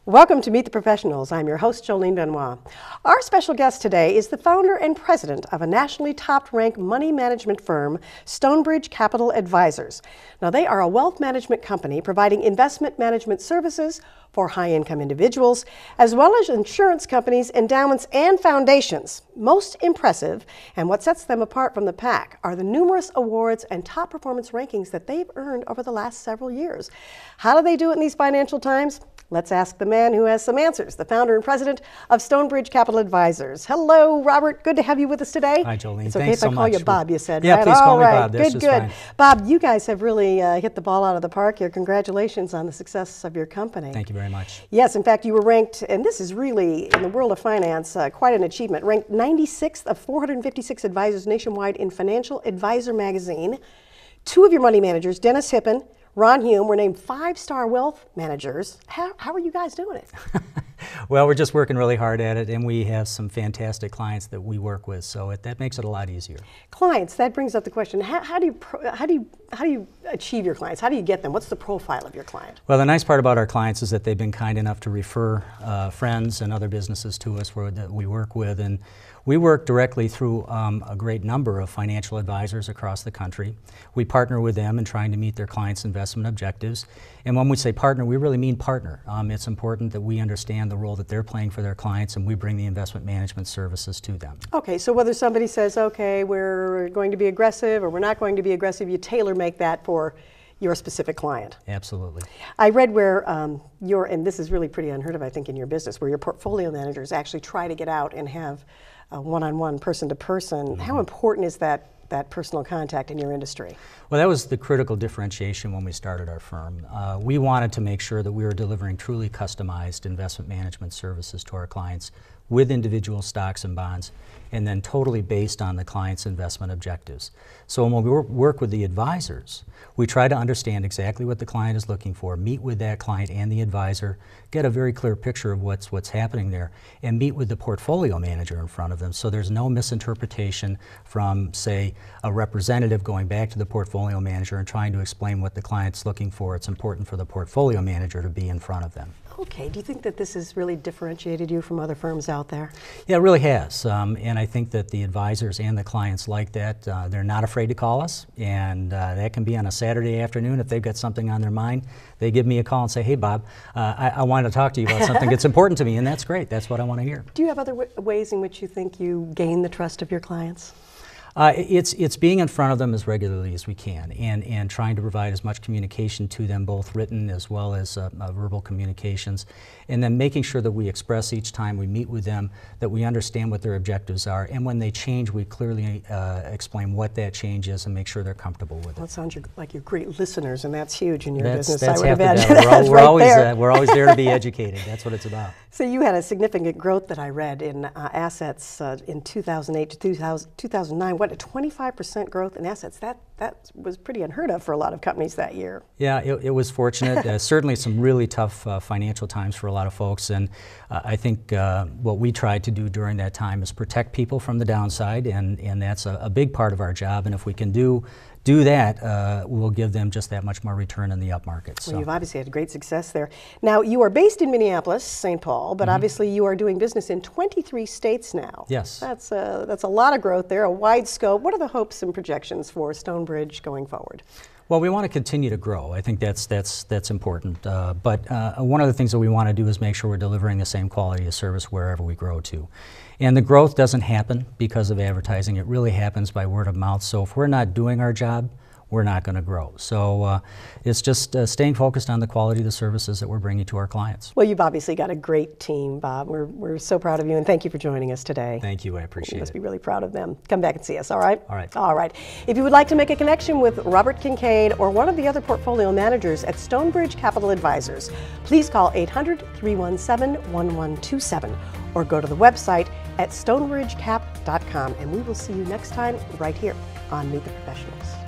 Welcome to Meet the Professionals. I'm your host, Joleen Benoit. Our special guest today is the founder and president of a nationally top-ranked money management firm, Stonebridge Capital Advisors. Now, they are a wealth management company providing investment management services for high-income individuals, as well as insurance companies, endowments, and foundations. Most impressive, and what sets them apart from the pack, are the numerous awards and top performance rankings that they've earned over the last several years. How do they do it in these financial times? Let's ask the man who has some answers, the founder and president of Stonebridge Capital Advisors. Hello, Robert. Good to have you with us today. Hi, Jolene. It's Thanks so much. okay if I call you Bob, you said, yeah, right? please call me right. Bob. That's Good, just good. fine. Bob, you guys have really hit the ball out of the park here. Congratulations on the success of your company. Thank you very much. Yes, in fact, you were ranked, and this is really, in the world of finance, quite an achievement, ranked 96th of 456 advisors nationwide in Financial Advisor magazine. Two of your money managers, Dennis Hippen, Ron Hume, were named 5-star wealth managers. How are you guys doing it? Well, we're just working really hard at it, and we have some fantastic clients that we work with, so that makes it a lot easier. Clients, that brings up the question, how do you achieve your clients? How do you get them? What's the profile of your client? Well, the nice part about our clients is that they've been kind enough to refer friends and other businesses to us that we work with, and we work directly through a great number of financial advisors across the country. We partner with them in trying to meet their clients' investment objectives. And when we say partner, we really mean partner. It's important that we understand the role that they're playing for their clients, and we bring the investment management services to them. Okay, so whether somebody says, okay, we're going to be aggressive or we're not going to be aggressive, you tailor-make that for your specific client. Absolutely. I read where and this is really pretty unheard of, I think, in your business, where your portfolio managers actually try to get out and have one-on-one, person-to-person. Mm-hmm. How important is that personal contact in your industry? Well, that was the critical differentiation when we started our firm. We wanted to make sure that we were delivering truly customized investment management services to our clients with individual stocks and bonds, and then totally based on the client's investment objectives. So when we work with the advisors, we try to understand exactly what the client is looking for, meet with that client and the advisor, get a very clear picture of what's happening there, and meet with the portfolio manager in front of them, so there's no misinterpretation from, say, a representative going back to the portfolio manager and trying to explain what the client's looking for. It's important for the portfolio manager to be in front of them. Okay, do you think that this has really differentiated you from other firms out there? Yeah, it really has, and I think that the advisors and the clients like that. They're not afraid to call us, and that can be on a Saturday afternoon if they've got something on their mind. They give me a call and say, hey Bob, I wanted to talk to you about something that's important to me, and that's great. That's what I want to hear. Do you have other ways in which you think you gain the trust of your clients? It's being in front of them as regularly as we can, and trying to provide as much communication to them, both written as well as verbal communications, and then making sure that we express each time we meet with them that we understand what their objectives are, and when they change, we clearly explain what that change is and make sure they're comfortable with it. Well, it sounds like you're great listeners, and that's huge in your business. That's I would half imagine. the battle. We're Right always there to be educated. That's what it's about. So you had a significant growth that I read in assets in 2008 to 2009. What, a 25% growth in assets? That was pretty unheard of for a lot of companies that year. Yeah, it was fortunate. Certainly some really tough financial times for a lot of folks, and I think what we tried to do during that time is protect people from the downside, and that's a big part of our job, and if we can do that, we'll give them just that much more return in the up market. So. Well, you've obviously had great success there. Now, you are based in Minneapolis, St. Paul, but obviously you are doing business in 23 states now. Yes. That's a lot of growth there, a wide scope. What are the hopes and projections for Stonebridge going forward? Well, we want to continue to grow. I think that's important. But one of the things that we want to do is make sure we're delivering the same quality of service wherever we grow to. And the growth doesn't happen because of advertising. It really happens by word of mouth. So if we're not doing our job, we're not going to grow. So it's just staying focused on the quality of the services that we're bringing to our clients. Well, you've obviously got a great team, Bob. We're so proud of you, and thank you for joining us today. Thank you. I appreciate it. You must be really proud of them. Come back and see us, all right? All right. All right. If you would like to make a connection with Robert Kincade or one of the other portfolio managers at Stonebridge Capital Advisors, please call 800-317-1127 or go to the website at stonebridgecap.com, and we will see you next time right here on Meet the Professionals.